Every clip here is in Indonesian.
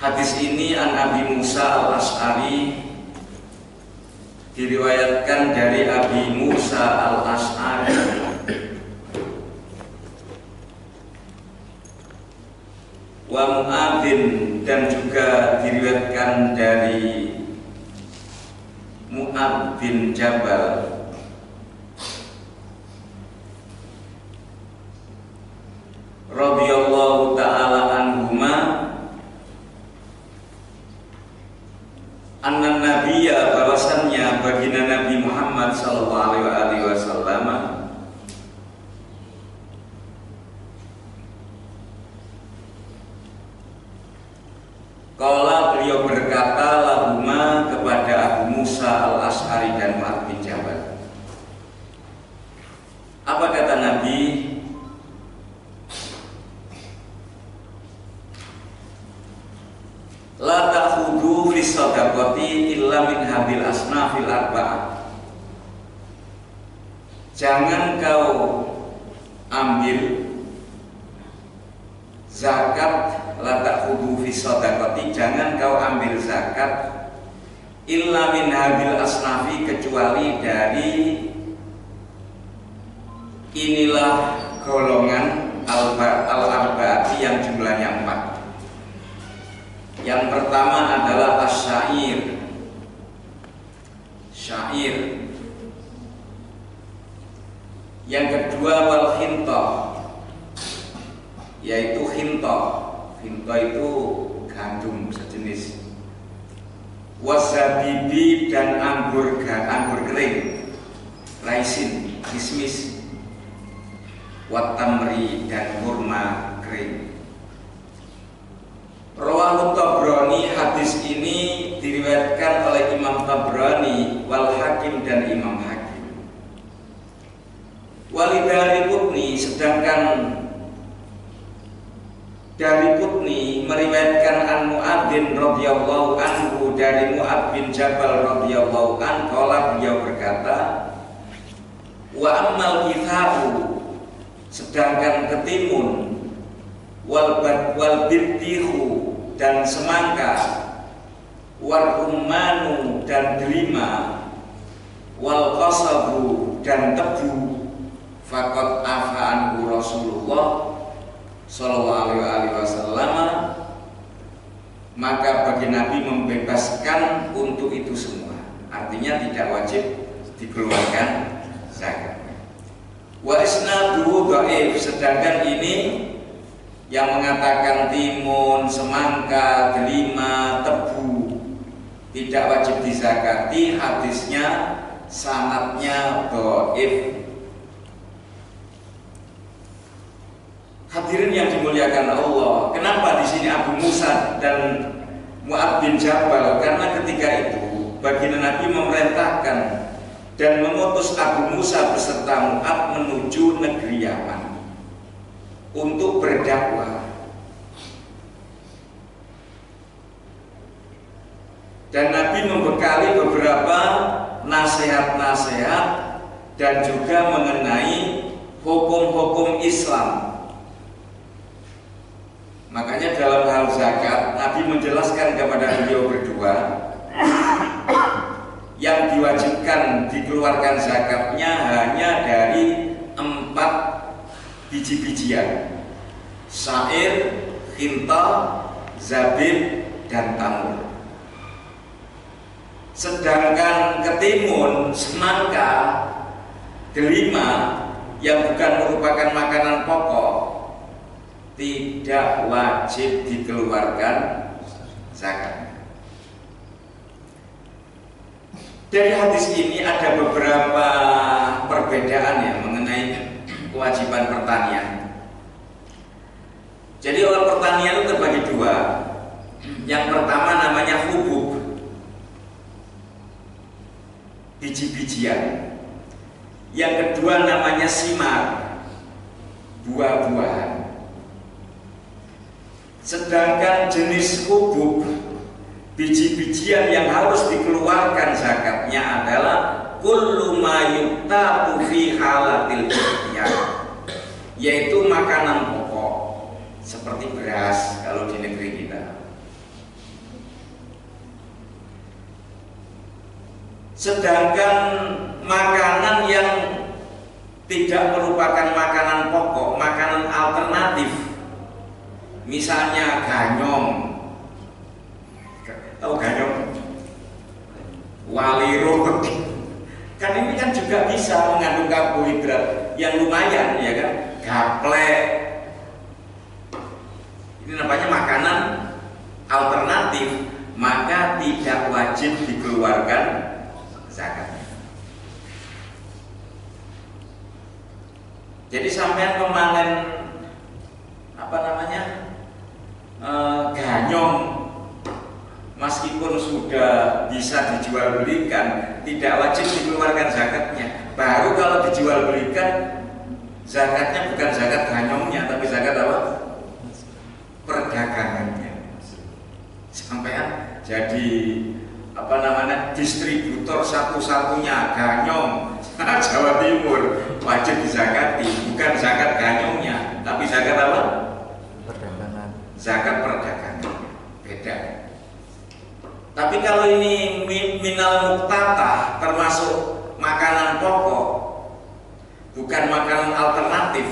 Hadis ini an Abi Musa al-Asy'ari, diriwayatkan dari Abi Musa al-Asy'ari wa Mu'adzin, dan juga diriwayatkan dari Mu'adz bin Jabal radhiyallahu ta'ala anhuma anna nabiyya, bahwasannya baginda Nabi Muhammad sallallahu alaihi wasallam qala, beliau berkata lahuma, kepada Abu Musa al-Asy'ari dan Mu'adz bin Jabal. Apa kata Nabi? La ta'khudhu fi shadaqati illa min hadhil asnafil arba'ah. Jangan kau ambil zakat, la ta'khudhu fi shadaqati, jangan kau ambil zakat illa min hadhil asnafi, kecuali dari inilah golongan al-arba'ati yang jumlahnya 4. Yang pertama adalah asyair, syair. Yang kedua wal khintoh, yaitu khintoh. Khintoh itu gandum sejenis. Wasabibi, dan anggur kering, raisin, kismis. Watamri, dan kurma kering. Rawahu Tabrani, hadis ini diriwayatkan oleh Imam Tabrani, wal Hakim, dan Imam Hakim. Walidari, sedangkan dari Qutni meriwayatkan an Mu'adzin radhiyallahu anhu, dari Mu'adz bin Jabal radhiyallahu anhu, qala, beliau berkata, wa ammal kithabu, sedangkan ketimun, wal bittihu, dan semangka, wal ummanu, dan delima, wal qasabu, dan tebu, faqad afa'anhu Rasulullah sallallahu alaihi wasallam, maka bagi Nabi membebaskan untuk itu semua. Artinya tidak wajib dikeluarkan zakat. Wa isnaduhu dhaif, sedangkan ini yang mengatakan timun, semangka, delima, tebu tidak wajib dizakati, hadisnya sanadnya dhaif. Hadirin yang dimuliakan Allah, kenapa di sini Abu Musa dan Mu'adz bin Jabal? Karena ketika itu baginda Nabi memerintahkan dan mengutus Abu Musa beserta Mu'adz menuju negeri Yaman untuk berdakwah. Dan Nabi membekali beberapa nasihat-nasihat dan juga mengenai hukum-hukum Islam. Makanya dalam hal zakat Nabi menjelaskan kepada beliau berdua yang diwajibkan dikeluarkan zakatnya hanya dari 4 biji-bijian: syair, khinta, zabib, dan tamur. Sedangkan ketimun, semangka, delima yang bukan merupakan makanan pokok tidak wajib dikeluarkan zakat. Dari hadis ini ada beberapa perbedaan ya mengenai kewajiban pertanian. Jadi orang pertanian itu terbagi 2. Yang pertama namanya hubub, biji-bijian. Yang kedua namanya simar, buah-buahan. Sedangkan jenis hubub, biji-bijian yang harus dikeluarkan zakatnya adalah kullu ma yuktatu fi halatil ihtiyar, yaitu makanan pokok seperti beras kalau di negeri kita. Sedangkan makanan yang tidak merupakan makanan pokok, makanan alternatif, misalnya ganyong, tahu ganyong, waliro, kan ini kan juga bisa mengandung karbohidrat yang lumayan, ya kan? Gaplek, ini namanya makanan alternatif, maka tidak wajib dikeluarkan zakatnya. Jadi sampean memanen ganyong, meskipun sudah bisa dijual belikan, tidak wajib dikeluarkan zakatnya. Baru kalau dijual belikan, zakatnya bukan zakat ganyongnya, tapi zakat apa? Perdagangannya. Sampean jadi distributor satu-satunya ganyong Jawa Timur, wajib dizakati, bukan zakat ganyongnya, tapi zakat apa? Perdagangan. Zakat perdagangan. Beda. Tapi kalau ini minal muktata, termasuk makanan pokok, bukan makanan alternatif,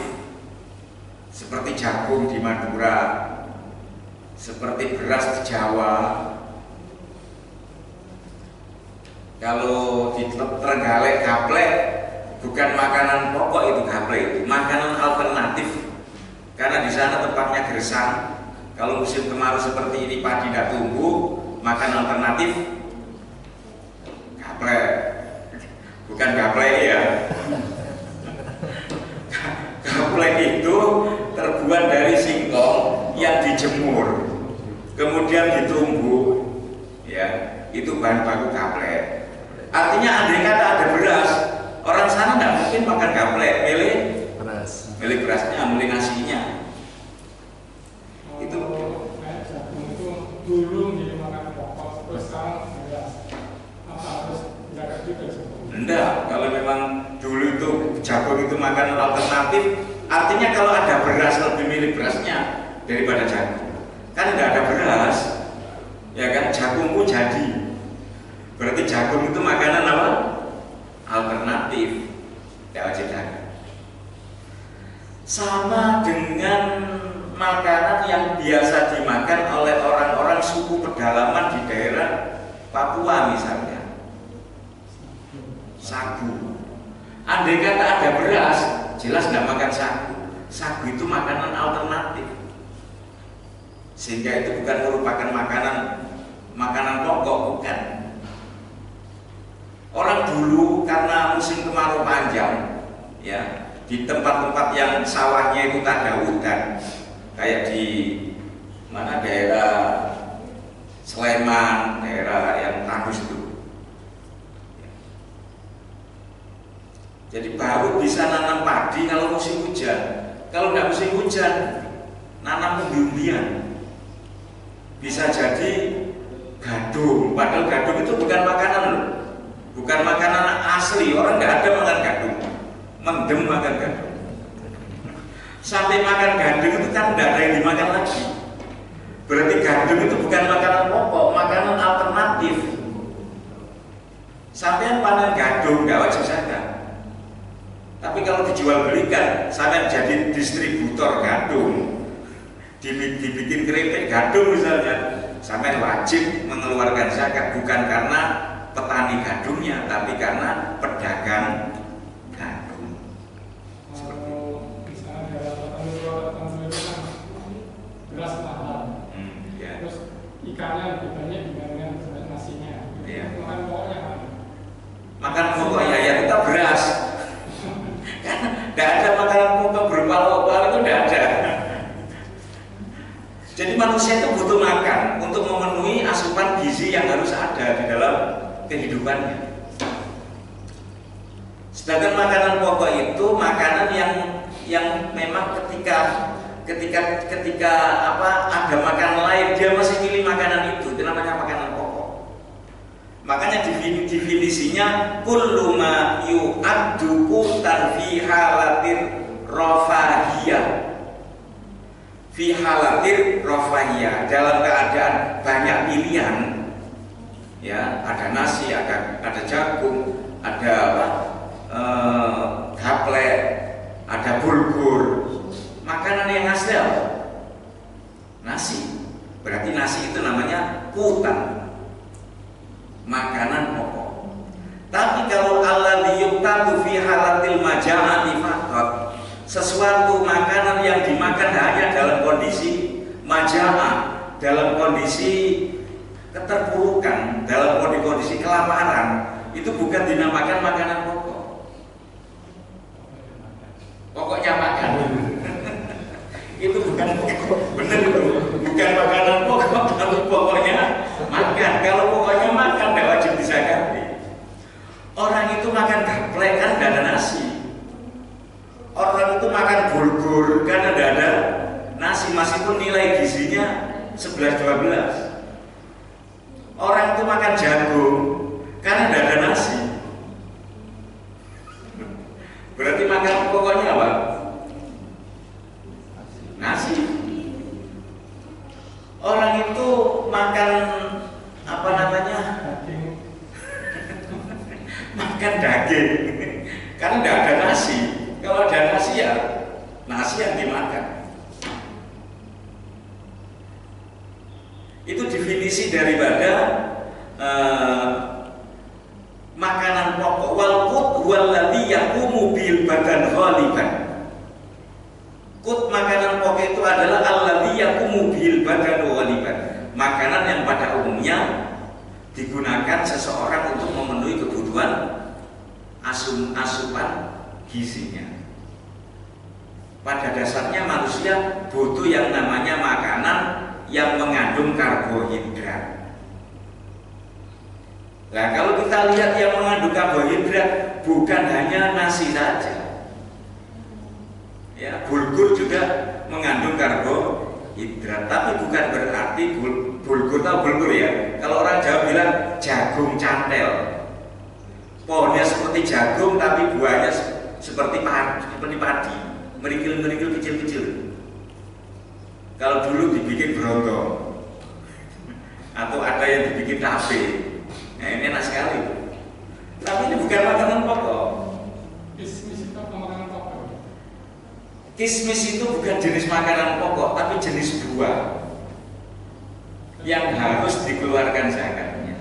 seperti jagung di Madura, seperti beras di Jawa. Kalau di Trenggalek gaplek, bukan makanan pokok itu gaplek, itu makanan alternatif, karena di sana tempatnya gersang. Kalau musim kemarau seperti ini padi tidak tumbuh, makan alternatif gaplek, bukan gaplek ya. Gaplek itu terbuat dari singkong yang dijemur, kemudian ditumbuk, ya, itu bahan baku gaplek. Artinya andai kata ada beras, orang sana tidak mungkin makan gaplek, milih berasnya, milih nasinya. Itu dulu menjadi makanan pokok, terus sekarang beras. Apa harus zakat juga? Enggak, kalau memang dulu itu jagung itu makanan alternatif, artinya kalau ada beras lebih milih berasnya daripada jagung. Kan tidak ada beras, ya kan, jagung pun jadi. Berarti jagung itu makanan apa? Alternatif, tidak wajib zakat. Sama dengan makanan yang biasa dimakan oleh orang-orang suku pedalaman di daerah Papua misalnya, sagu. Andai kata ada beras, jelas tidak makan sagu. Sagu itu makanan alternatif, sehingga itu bukan merupakan makanan pokok, bukan. Orang dulu karena musim kemarau panjang, ya, di tempat-tempat yang sawahnya itu tak ada hutan, kayak di mana daerah Sleman, daerah yang tandus itu. Jadi baru bisa nanam padi kalau musim hujan. Kalau nggak musim hujan, nanam umbi-umbian. Bisa jadi gadung, padahal gadung itu bukan makanan loh. Bukan makanan asli, orang nggak ada makan gadung, mendem makan gadung. Sampai makan gadung itu kan nggak ada yang dimakan lagi. Berarti gadung itu bukan makanan pokok, makanan alternatif. Sampai panen gadung nggak wajib zakat. Tapi kalau dijual belikan, sampai jadi distributor gadung, dibikin keripik gadung misalnya, sampai wajib mengeluarkan zakat, bukan karena petani gadungnya, tapi karena pedagang gadung. Misalnya daerah petani kan beras mahal, ya. terus ikannya lebih banyak dibandingkan nasinya. Ya. Makan pokoknya kan? Makan pokok ya tetap beras. Karena tidak ada makanan pokok berupa lokal itu tidak ada. Jadi manusia itu butuh makan untuk memenuhi asupan gizi yang harus ada di dalam kehidupannya. Sedangkan makanan pokok itu makanan yang memang ketika ada makanan lain dia masih pilih makanan itu namanya makanan pokok. Makanya definisinya kullu ma yu'addu qutan fi halatir rafahiyah. Fi halatir rafahiyah, dalam keadaan banyak pilihan, Ya, ada nasi, ada jagung, ada apa? Gaplek, ada bulgur. Makanan yang asli apa? Nasi. Berarti nasi itu namanya qutan, makanan pokok. Tapi kalau alladzi yuqtatu fi halatil maja'ati faqat, sesuatu makanan yang dimakan hanya dalam kondisi maja'ah, dalam kondisi keterpurukan, dalam kondisi kelaparan, itu bukan dinamakan makanan pokok. Pokoknya makan. Itu bukan pokok. Benar itu. Bukan makanan pokok, tapi pokoknya makan. Kalau pokoknya makan, tidak wajib dizakati. Orang itu makan gaplek kan tidak ada nasi. Orang itu makan bulgur kan tidak ada nasi, meskipun nilai gizinya 11-12. Orang itu makan jagung karena tidak ada nasi. Berarti makan pokoknya apa? Nasi. Orang itu makan apa namanya? Makan daging karena tidak ada nasi. Kalau ada nasi ya nasi yang dimakan. Itu definisi daripada makanan pokok. Wal qut walladzi yaqumu bil badan ghaliban. Qut makanan pokok itu adalah alladzi yaqumu bil badan ghaliban. Makanan yang pada umumnya digunakan seseorang untuk memenuhi kebutuhan asupan gizinya. Pada dasarnya manusia butuh yang namanya makanan yang mengandung karbohidrat. Nah, kalau kita lihat yang mengandung karbohidrat bukan hanya nasi saja. Ya, bulgur juga mengandung karbohidrat, tapi bukan berarti bulgur tahu bulgur ya. Kalau orang Jawa bilang jagung cantel. Pohonnya seperti jagung tapi buahnya seperti padi, merikil-merikil kecil-kecil. Kalau dulu dibikin berontong atau ada yang dibikin tape, nah ini enak sekali. Tapi ini bukan makanan pokok. Kismis itu apa makanan pokok? Kismis itu bukan jenis makanan pokok, tapi jenis buah yang harus dikeluarkan zakatnya.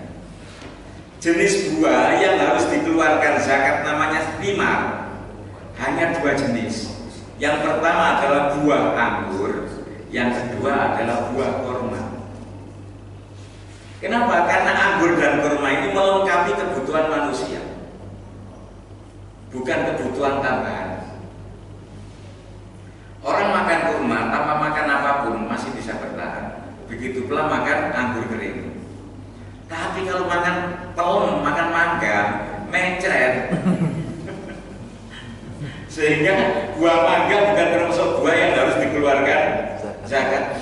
Jenis buah yang harus dikeluarkan zakat namanya thimar. Hanya dua jenis. Yang pertama adalah buah anggur, yang kedua adalah buah kurma. Kenapa? Karena anggur dan kurma ini melengkapi kebutuhan manusia, bukan kebutuhan tambahan. Orang makan kurma tanpa makan apapun masih bisa bertahan. Begitu pula makan anggur kering. Tapi kalau makan pelem, makan mangga, mencret. Sehingga buah mangga bukan termasuk buah yang harus dikeluarkan zakat.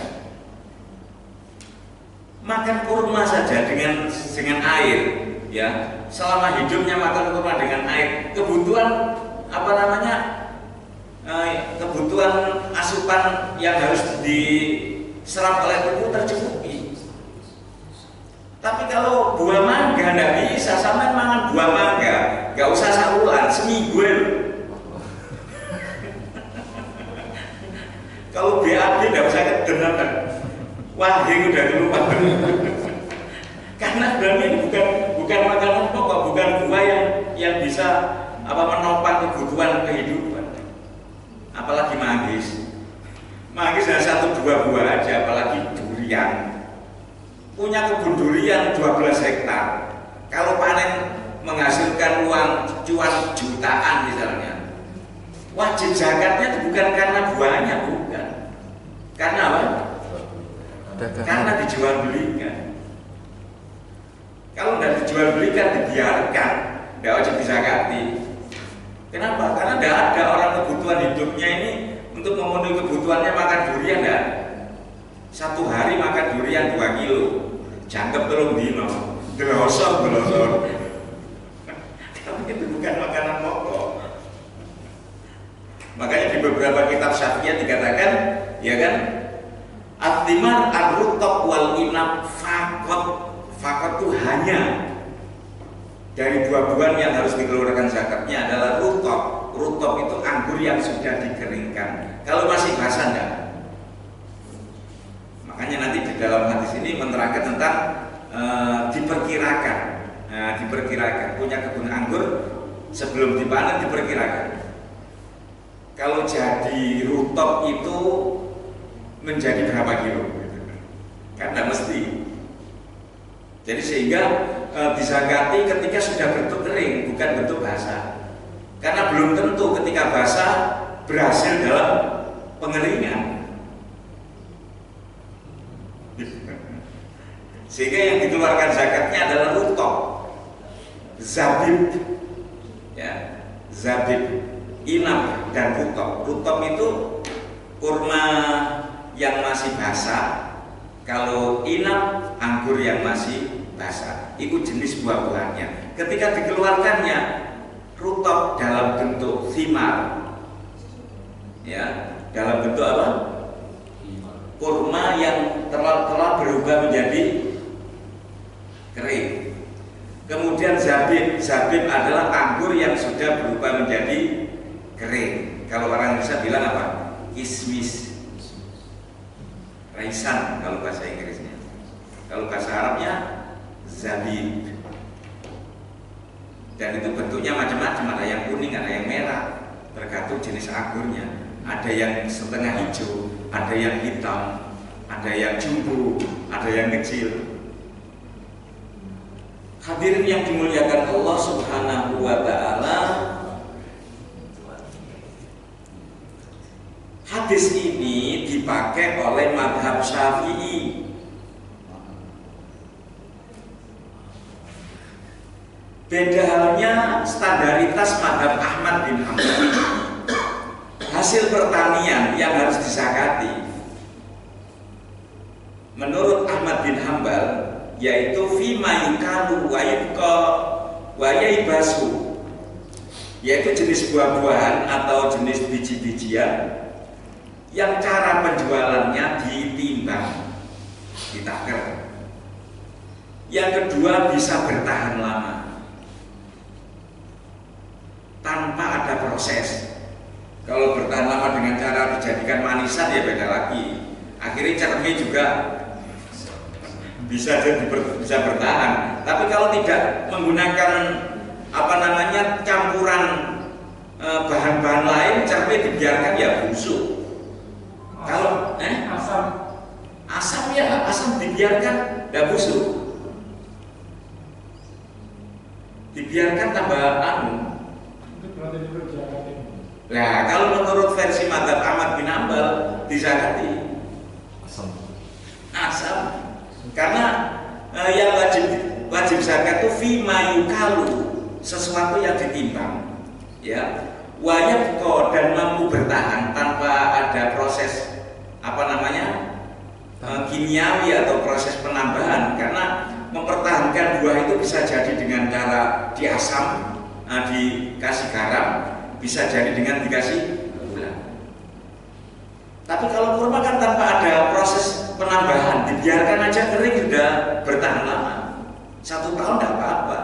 Makan kurma saja dengan air, ya. Selama hidupnya makan kurma dengan air, kebutuhan apa namanya? Kebutuhan asupan yang harus diserap oleh tubuh tercukupi. Tapi kalau buah mangga tidak bisa, sama makan buah mangga, nggak usah sahuran, seminggu. Kalau BAB tidak usah kedengaran, wahing udah keluar. Karena sebenarnya ini bukan makanan pokok, bukan buah yang bisa menopang kebutuhan kehidupan. Apalagi manggis. Manggis hanya 1-2 buah aja, apalagi durian. Punya kebun durian 12 hektar. Kalau panen menghasilkan uang cuan jutaan misalnya, wajib zakatnya itu bukan karena buahnya, bukan. Karena apa? Karena dijual belikan. Kalau tidak dijual belikan, dibiarkan, tidak wajib dizakati. Kenapa? Karena tidak ada orang kebutuhan hidupnya ini untuk memenuhi kebutuhannya makan durian, tidak. Satu hari makan durian 2 kilo, jangkep terus dino, delosor. Tapi itu bukan makanan pokok. Makanya di beberapa kitab Syafi'iyah dikatakan, ya kan, at-thimar ar-rutab wal inab faqat Fakot itu hanya dari buah-buahan yang harus dikeluarkan zakatnya adalah rutop. Rutop itu anggur yang sudah dikeringkan. Kalau masih basah enggak. Makanya nanti di dalam hadis ini menerangkan tentang diperkirakan. Nah, diperkirakan punya kebun anggur sebelum dipanen diperkirakan. Kalau jadi rutop itu menjadi berapa kilo? Karena mesti. Jadi sehingga disakati ketika sudah bentuk kering, bukan bentuk basah. Karena belum tentu ketika basah berhasil dalam pengeringan. Sehingga yang dikeluarkan zakatnya adalah rutop, zabib, ya, zabib, inab dan rutop. Rutop itu kurma yang masih basah. Kalau inab, anggur yang masih basah. Itu jenis buah-buahannya. Ketika dikeluarkannya rutop dalam bentuk thimar, ya, dalam bentuk apa? Kurma yang telah berubah menjadi kering. Kemudian zabib, zabib adalah anggur yang sudah berubah menjadi kering. Kalau orang bisa bilang apa? Kismis, raisan kalau bahasa Inggrisnya. Kalau bahasa Arabnya zabib. Dan itu bentuknya macam-macam, ada yang kuning, ada yang merah, tergantung jenis anggurnya. Ada yang setengah hijau, ada yang hitam, ada yang jumbo, ada yang kecil. Hadirin yang dimuliakan Allah Subhanahu wa ta'ala, hadis ini dipakai oleh mazhab Syafi'i. Beda halnya standaritas mazhab Ahmad bin Hanbal. Hasil pertanian yang harus disakati menurut Ahmad bin Hanbal yaitu fima yukalu wa yubqa wa yaibasu, yaitu jenis buah-buahan atau jenis biji-bijian yang cara penjualannya ditimbang, ditaker. Yang kedua bisa bertahan lama tanpa ada proses. Kalau bertahan lama dengan cara dijadikan manisan ya beda lagi. Akhirnya cermi juga bisa bertahan. Tapi kalau tidak menggunakan campuran bahan-bahan lain, cermi dibiarkan ya busuk. Kalau asam dibiarkan tidak busuk. Dibiarkan tambah anu. Nah, kalau menurut versi mazhab Ahmad bin Hanbal disakati asam. Karena yang wajib zakat itu fima yukalu, sesuatu yang ditimbang, ya, wayabqa dan mampu bertahan tanpa ada proses kimiawi atau proses penambahan. Karena mempertahankan buah itu bisa jadi dengan cara diasam, dikasih garam, bisa jadi dengan dikasih gula. Tapi kalau kurma kan tanpa ada proses penambahan, dibiarkan aja kering sudah bertahan lama. 1 tahun tidak apa-apa.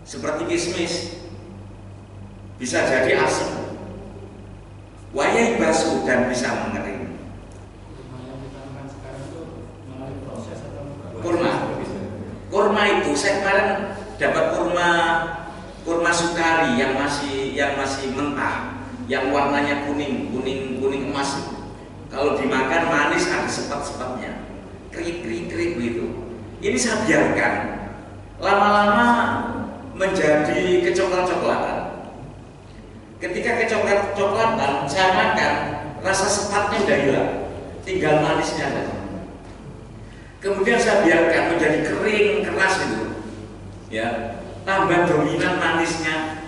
Seperti kismis, bisa jadi asin, wayai basu dan bisa mengering. Kurma itu saya kemarin dapat kurma sukari yang masih mentah, yang warnanya kuning emas. Kalau dimakan manis ada sepat-sepatnya, krik begitu. Ini saya biarkan lama-lama menjadi kecoklat-coklatan. Ketika kecoklat-coklatan saya makan, rasa sepatnya udah hilang, tinggal manisnya saja. Kemudian saya biarkan menjadi kering keras itu, ya, tambah dominan manisnya,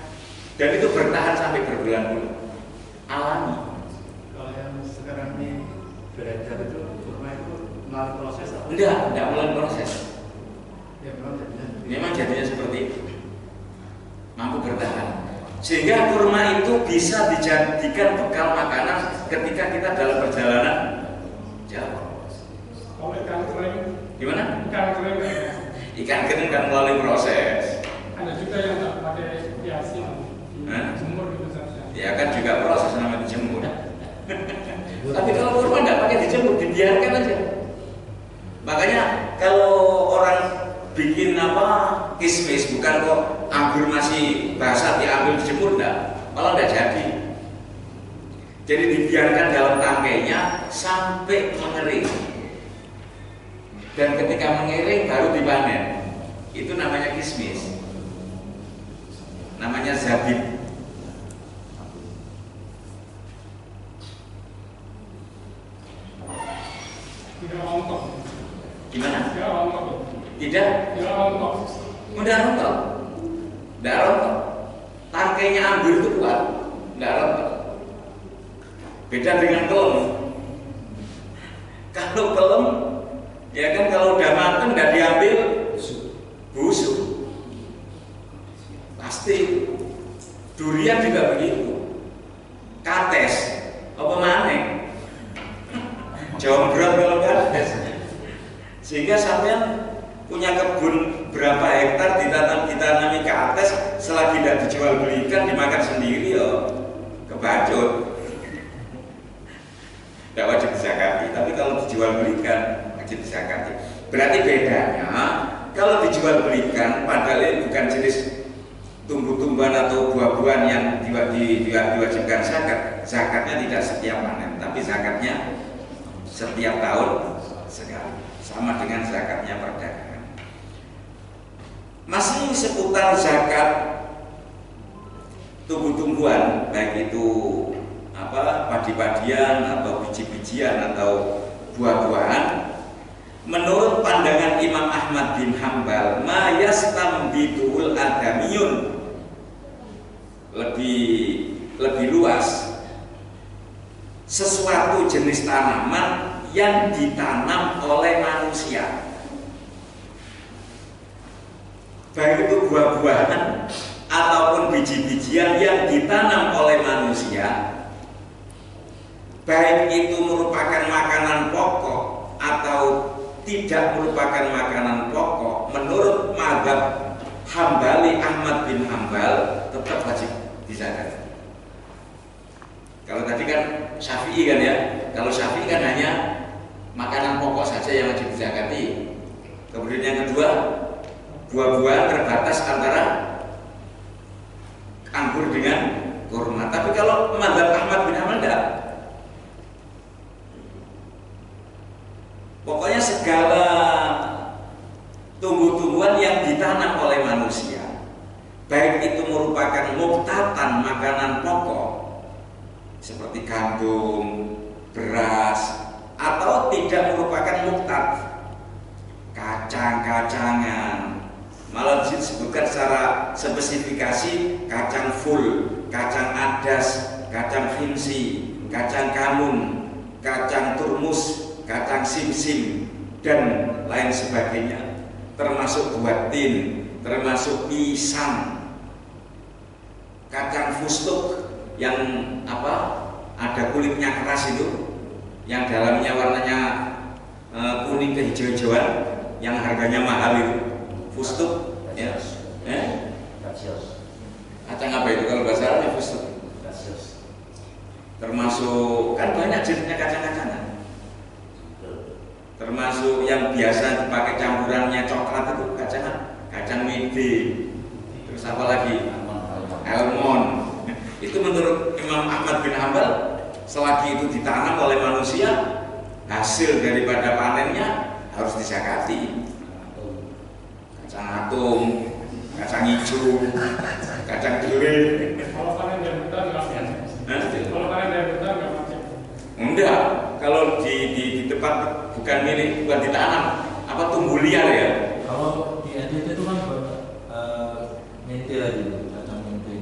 dan itu bertahan sampai berbulan-bulan. Alami. Kalau yang sekarang ini beredar itu kurma itu melalui proses apa? Enggak melalui proses. Ya Memang jadinya seperti itu, mampu bertahan. Sehingga kurma itu bisa dijadikan bekal makanan ketika kita dalam perjalanan jauh. Kalau ikan kering, Gimana? ikan kering, Ikan kering kan melalui proses. Ada juga yang nggak pakai hiasi, jemur gitu saja. Ya kan juga proses namanya dijemur. Tapi kalau kurma nggak pakai dijemur, dibiarkan aja. Makanya kalau orang bikin kismis, bukan kok anggur masih basah diambil dijemur, malah nggak jadi. Jadi dibiarkan dalam tangkainya sampai mengering. Dan ketika mengering baru dipanen. Itu namanya kismis. Namanya zabib. Tidak rontok. Gimana? Tidak rontok. Tidak? Tidak rontok. Udah rontok. Tidak rontok. Tangkainya anggur itu kuat. Tidak rontok. Beda dengan kelem. Kalau kelem, ya kan kalau udah matang nggak diambil, busuk. Pasti. Durian juga begitu. Kates, apa maneh? Jombrot kalau kates. Sehingga sampean punya kebun berapa hektar ditanami kates, selagi tidak dijual belikan dimakan sendiri ya kebacut. Tidak wajib dizakati, tapi kalau dijual belikan wajib dizakati. Berarti bedanya kalau dijual belikan padahal bukan jenis tumbuh-tumbuhan atau buah-buahan yang diwajibkan zakat. Zakatnya tidak setiap panen, tapi zakatnya setiap tahun sekali. Sama dengan zakatnya perdagangan. Masih seputar zakat tumbuh-tumbuhan, baik itu padi-padian atau biji-bijian atau buah-buahan. Menurut pandangan Imam Ahmad bin Hambal, ma yastambitul adamiyun, lebih luas, sesuatu jenis tanaman yang ditanam oleh manusia, baik itu buah-buahan ataupun biji-bijian yang ditanam oleh manusia, baik itu merupakan makanan pokok atau tidak merupakan makanan pokok, menurut mazhab Hambali Ahmad bin Hambal tetap wajib dizakati. Kalau tadi kan Syafi'i kan ya, kalau Syafi'i kan hanya makanan pokok saja yang wajib dizakati. Kemudian yang kedua, buah-buahan terbatas antara anggur dengan kurma. Tapi kalau mazhab Ahmad bin Hambal enggak. Pokoknya segala tumbuh-tumbuhan yang ditanam oleh manusia, baik itu merupakan muktatan makanan pokok seperti gandum, beras, atau tidak merupakan muktat, kacang-kacangan, malah disebutkan secara spesifikasi kacang full, kacang adas, kacang finsi, kacang kamun, kacang turmus, kacang simsim, dan lain sebagainya, termasuk buatin, termasuk pisang, kacang fustuk yang ada kulitnya keras itu, yang dalamnya warnanya kuning kehijau-hijauan, yang harganya mahal itu, fustuk, ya, kacang apa itu kalau bahasa Arabnya fustuk? Termasuk kan banyak jenisnya kacang-kacangan. Termasuk yang biasa dipakai campurannya coklat itu kacang mede, terus apa lagi? Almond. Itu menurut Imam Ahmad bin Hambal, selagi itu ditanam oleh manusia, hasil daripada panennya harus dizakati. Kacang atum, kacang hijau, kacang duri. Kalau panen dari hutan nggak wajib. Kalau panen dari hutan nggak wajib. Enggak, kalau di tempat bukan milik, bukan ditanam, tumbuh liar ya. Kalau di NTT itu kan mente lagi, kacang mente.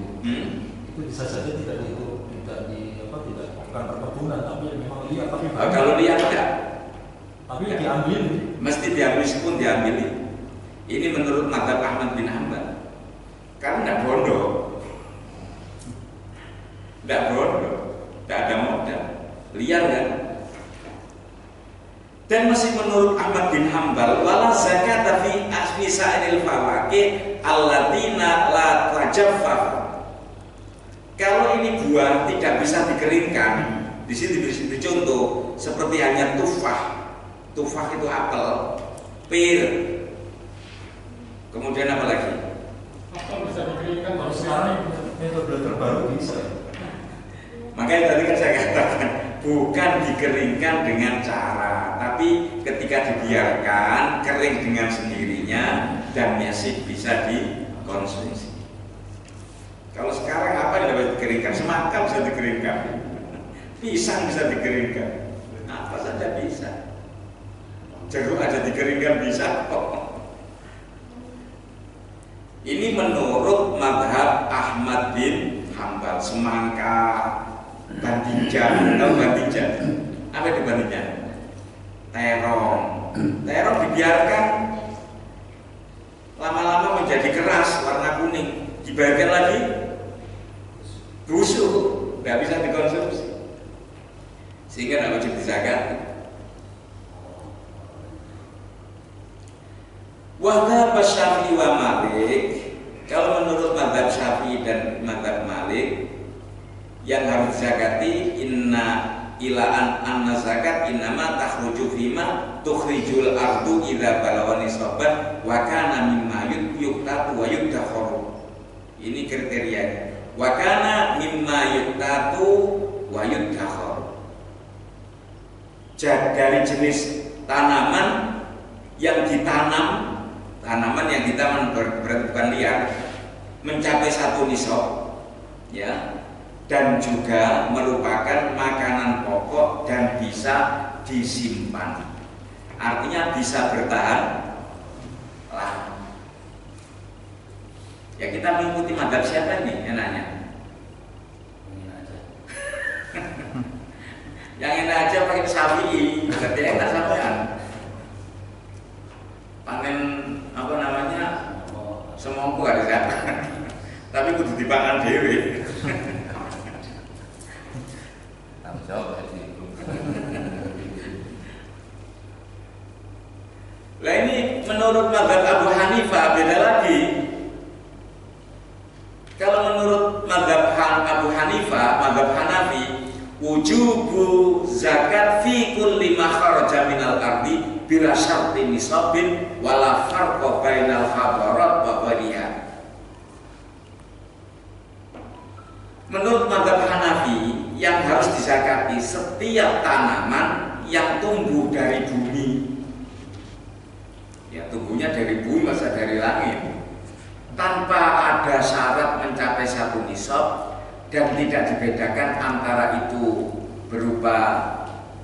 Itu bisa saja tidak bukan perkebunan, tapi memang liar. Tapi kalau liar enggak. Tapi diambil. Mesti diambil, meskipun diambil. Ini menurut mazhab Ahmad bin Hambal. Karena enggak bodoh. Enggak bodoh, enggak ada modal. Liar kan? Dan masih menurut Ahmad bin Hambal, wala zakat fi asfisail fawaqih alladziina la tajaffaf. Kalau ini buah tidak bisa dikeringkan, di sini dicontoh seperti hanya tufah. Tufah itu apel, pir. Kemudian apa lagi? Apel bisa dikeringkan. Kalau sekarang metode terbaru bisa. Makanya tadi kan saya katakan bukan dikeringkan dengan cara, tapi ketika dibiarkan kering dengan sendirinya dan masih bisa dikonsumsi. Kalau sekarang apa yang dapat dikeringkan? Semangka bisa dikeringkan, pisang bisa dikeringkan, apa saja bisa. Jeruk aja dikeringkan bisa kok. Ini menurut mazhab Ahmad bin Hambal. Semangka, bantinjan, tahu bantinjan? Apa itu bantinjan? Terong. Terong dibiarkan lama-lama menjadi keras, warna kuning. Dibiarkan lagi busuk, nggak bisa dikonsumsi. Sehingga nggak wajib dizakati. Wahab Syafi'i wa Malik, kalau menurut mazhab Syafi'i dan mazhab Malik, yang harus zakati inna ilaan anna zakat innama takhruju fima tukhrijul ardu idza balagha nisaban wa kana mimma yuqtatu wa yudakharu. Ini kriterianya. Wa kana mimma yuqtatu wa yudakharu. Dari jenis tanaman yang ditanam, berarti bukan liar, mencapai 1 nisab, ya, dan juga merupakan makanan pokok dan bisa disimpan. Artinya bisa bertahan lama. Ya kita mengikuti mazhab siapa ini enaknya? Yang enak aja pakai Syafi'i, berarti enak sampean. Panen apa namanya? Semongko ada zakat. Tapi kudu dipangan dhewe. Tanggung jawab haji. Lah ini menurut mazhab Abu Hanifah beda lagi. Kalau menurut mazhab Abu Hanifah, mazhab Hanafi, wujubu zakat fi kulli ma kharaja minal ardi bila syarti nisabin wala farqa bainal hadarat wa ghayriha. Menurut mazhab Hanafi, yang harus dizakati setiap tanaman yang tumbuh dari bumi. Ya, tumbuhnya dari bumi, masa dari langit. Tanpa ada syarat mencapai 1 nisab dan tidak dibedakan antara itu berupa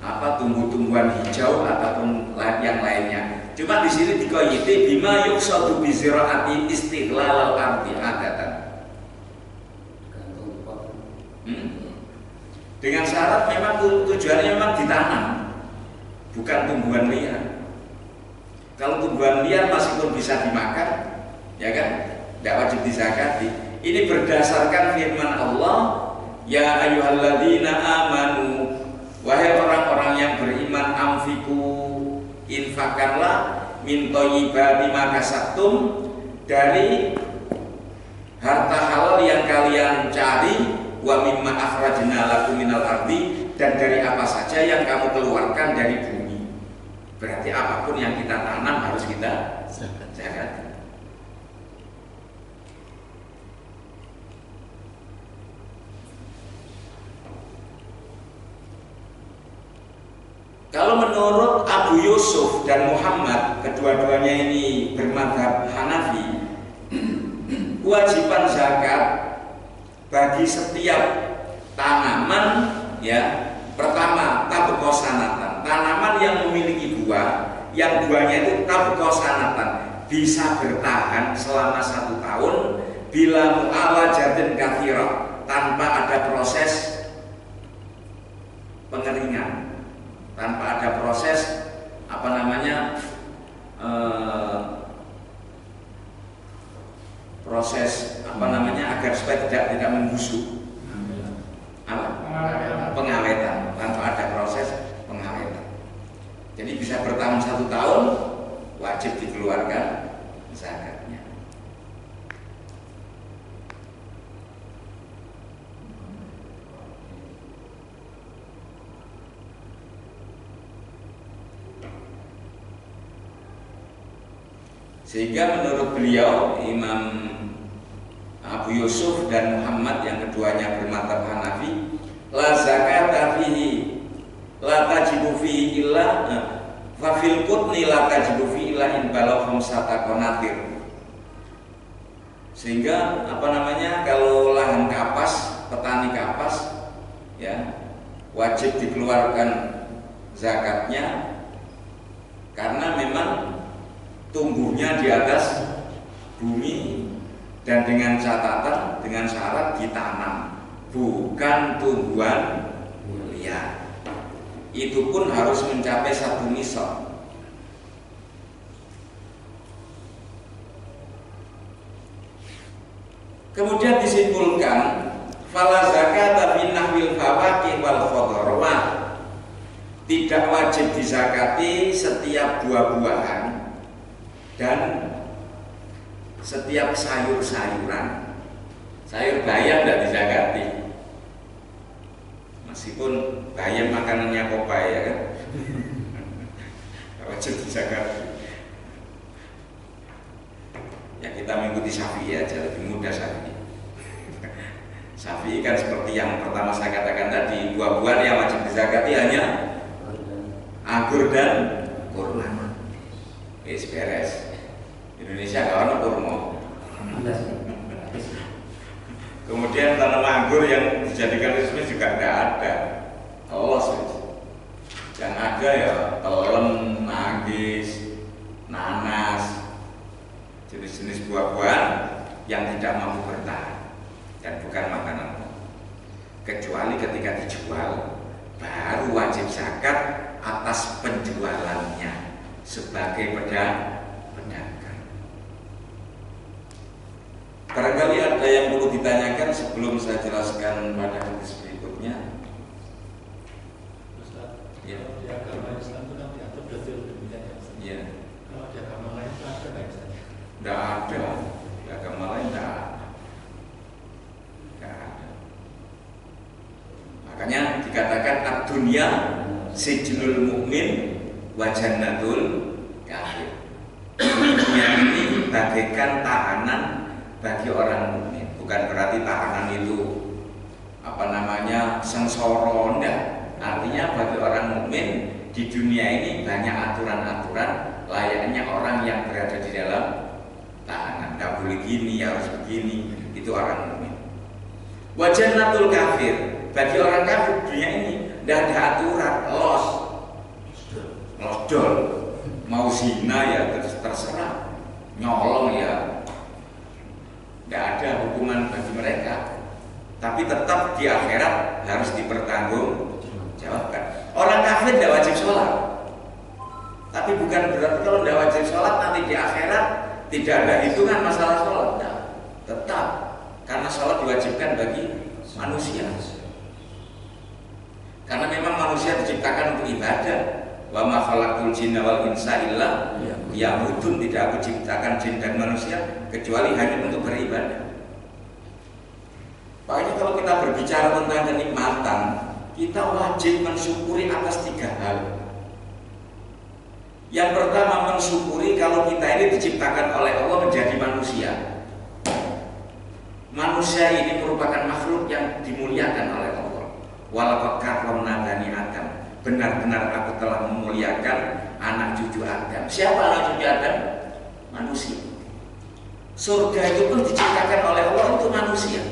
apa tumbuh-tumbuhan hijau ataupun yang lainnya. Cuma di sini dikoyiti bima yuqsadu bi ziraati istighlal al-ardi adatan. Dengan syarat memang tujuannya memang ditanam, bukan tumbuhan liar. Kalau tumbuhan liar meskipun bisa dimakan, ya kan, tidak wajib dizakati. Ini berdasarkan firman Allah, ya ayyuhalladzina amanu, wahai orang-orang yang beriman, anfiqu, infakkanlah min thayyibati ma kasabtum, dari harta halal yang kalian cari, wa mimma akhrajna lakum minal ardi, dan dari apa saja yang kamu keluarkan dari bumi. Berarti apapun yang kita tanam harus kita zakati. Kalau menurut Abu Yusuf dan Muhammad, kedua-duanya ini bermadzhab Hanafi, kewajiban zakat bagi setiap tanaman, ya, pertama tabqosanatan, tanaman yang memiliki buah, yang buahnya itu tabqosanatan, bisa bertahan selama 1 tahun bila mu'alajatin kathira, tanpa ada proses pengeringan, tanpa ada proses apa namanya proses apa namanya agar supaya tidak membusuk, apa? Pengawetan, tanpa ada proses pengawetan. Jadi bisa Sehingga menurut beliau Imam Abu Yusuf dan Muhammad yang keduanya bermadzhab Hanafi, la zakata fihi la tajibu fihi illa fa fil qutni la tajibu fihi illa in balagha khamsata qanatir. Sehingga kalau lahan kapas, petani kapas ya wajib dikeluarkan zakatnya karena memang tumbuhnya di atas bumi dan dengan catatan, dengan syarat ditanam, bukan tumbuhan liar. Itu pun harus mencapai 1 nisab. Kemudian disimpulkan fala zakata fi nahwil fawaqih wal khadarwah. Tidak wajib dizakati setiap buah-buahan dan setiap sayur-sayuran. Sayur bayam tidak dizakati. Meskipun bayam makanannya Popeye ya kan. Wajib dizakati. Ya kita mengikuti Syafi'i aja, lebih mudah Syafi'i. Syafi'i kan seperti yang pertama saya katakan tadi, buah-buahan yang wajib dizakati hanya anggur dan kurma. Beres. Indonesia gak ada kurma. Kemudian tanaman anggur yang dijadikan resmi juga tidak ada. Allah saja. Yang ada ya telem, manggis, nanas, jenis-jenis buah-buahan yang tidak mampu bertahan dan bukan makanan. Kecuali ketika dijual baru wajib zakat atas penjualannya sebagai pedagang. Barangkali ada yang perlu ditanyakan sebelum saya jelaskan pada hadis berikutnya. Ya. Di agama Islam itu kan diatur detail demikian ya. Iya. Kalau di agama lain itu ada nggak Ustaz? Tidak ada. Di agama lain tidak ada. Makanya dikatakan ad-dunya sijnul mu'min wa jannatul kafir. Dunia ini bagaikan tahanan bagi orang mukmin. Bukan berarti tahanan itu sengsara, enggak. Artinya bagi orang mukmin di dunia ini banyak aturan-aturan layaknya orang yang berada di dalam tahanan. Enggak boleh gini, harus begini. Itu orang mukmin. Wa jannatul kafir, bagi orang kafir dunia ini tidak ada aturan, losdol, mau zina ya terserah, nyolong ya, tidak ada hukuman bagi mereka. Tapi tetap di akhirat harus dipertanggungjawabkan. Orang kafir tidak wajib sholat, tapi bukan berarti kalau tidak wajib sholat nanti di akhirat tidak ada hitungan masalah sholat. Nah, tetap, karena sholat diwajibkan bagi manusia. Karena memang manusia diciptakan untuk ibadah. Wa ma khalaqtul jinna wal insa illa liya'budun. Tidak aku ciptakan jin dan manusia kecuali hanya untuk beribadah. Makanya kalau kita berbicara tentang kenikmatan, kita wajib mensyukuri atas 3 hal. Yang pertama, mensyukuri kalau kita ini diciptakan oleh Allah menjadi manusia. Manusia ini merupakan makhluk yang dimuliakan oleh Allah. Walaqad karramna bani Adam. Benar-benar aku telah memuliakan anak cucu Adam. Siapa anak cucu Adam? Manusia. Surga itu pun diciptakan oleh Allah untuk manusia.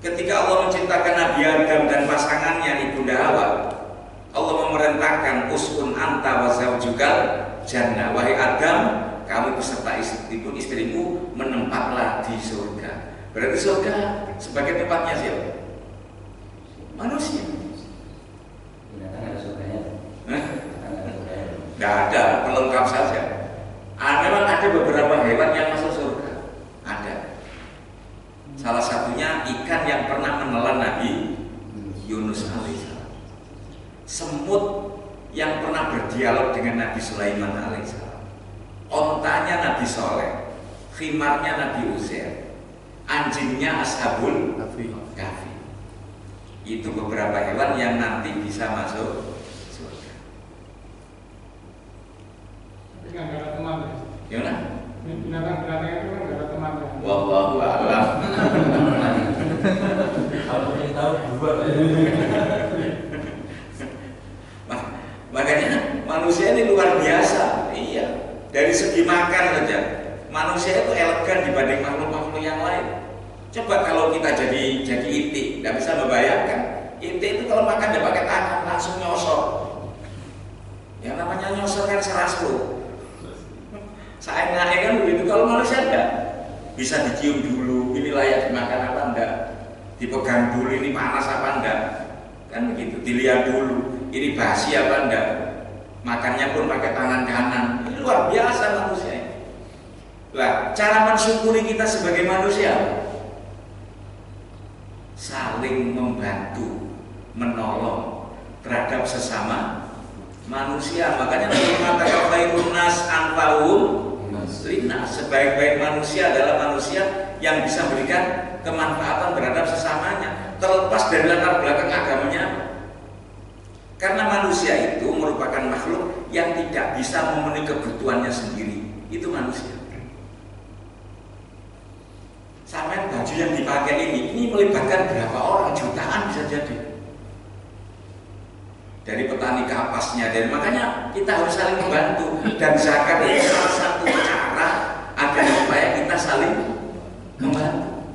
Ketika Allah menciptakan Nabi Adam dan pasangannya Ibunda Hawa, Allah memerintahkan uskun anta wa zaujukal jannah. Wahai Adam, kamu beserta istrimu menempatlah di surga. Berarti surga sebagai tempatnya siapa? Manusia. Tidak ada, pelengkap saja. Memang ada beberapa hewan yang masuk surga. Ada. Salah satunya ikan yang pernah menelan Nabi Yunus alaihissalam. Semut yang pernah berdialog dengan Nabi Sulaiman alaihissalam. Ontanya Nabi Soleh. Khimarnya Nabi Uzair. Anjingnya Ashabul Kahfi. Itu beberapa hewan yang nanti bisa masuk surga. Nggak ada teman ya? Gimana? binatang-binatang itu kan nggak ada temannya. Wallahu a'lam. Kalau ingin tahu dua lah. Makanya manusia ini luar biasa. Iya. Dari segi makan saja, manusia itu elegan dibanding makhluk-makhluk yang lain. Coba kalau kita jadi itik, nggak bisa membayangkan. Itik itu kalau makan dia pakai tangan langsung nyosor. Yang namanya nyosor kan seraslo. Saya kan begitu. Kalau manusia enggak, bisa dicium dulu, ini layak dimakan apa enggak, dipegang dulu, ini panas apa enggak, kan begitu. Dilihat dulu, ini basi apa enggak. Makannya pun pakai tangan kanan. Ini luar biasa manusia ini. Lah, cara mensyukuri kita sebagai manusia, saling membantu, menolong terhadap sesama manusia. Makanya Nabi mengatakan khairun nas anfa'uhum linnas. Sebaik-baik manusia adalah manusia yang bisa memberikan kemanfaatan terhadap sesamanya, terlepas dari latar belakang agamanya. Karena manusia itu merupakan makhluk yang tidak bisa memenuhi kebutuhannya sendiri. Itu manusia. Sampai baju yang dipakai ini melibatkan berapa orang, jutaan bisa jadi. Dari petani kapasnya, dan makanya kita harus saling membantu. Dan zakat itu salah satu cara agar supaya kita saling membantu.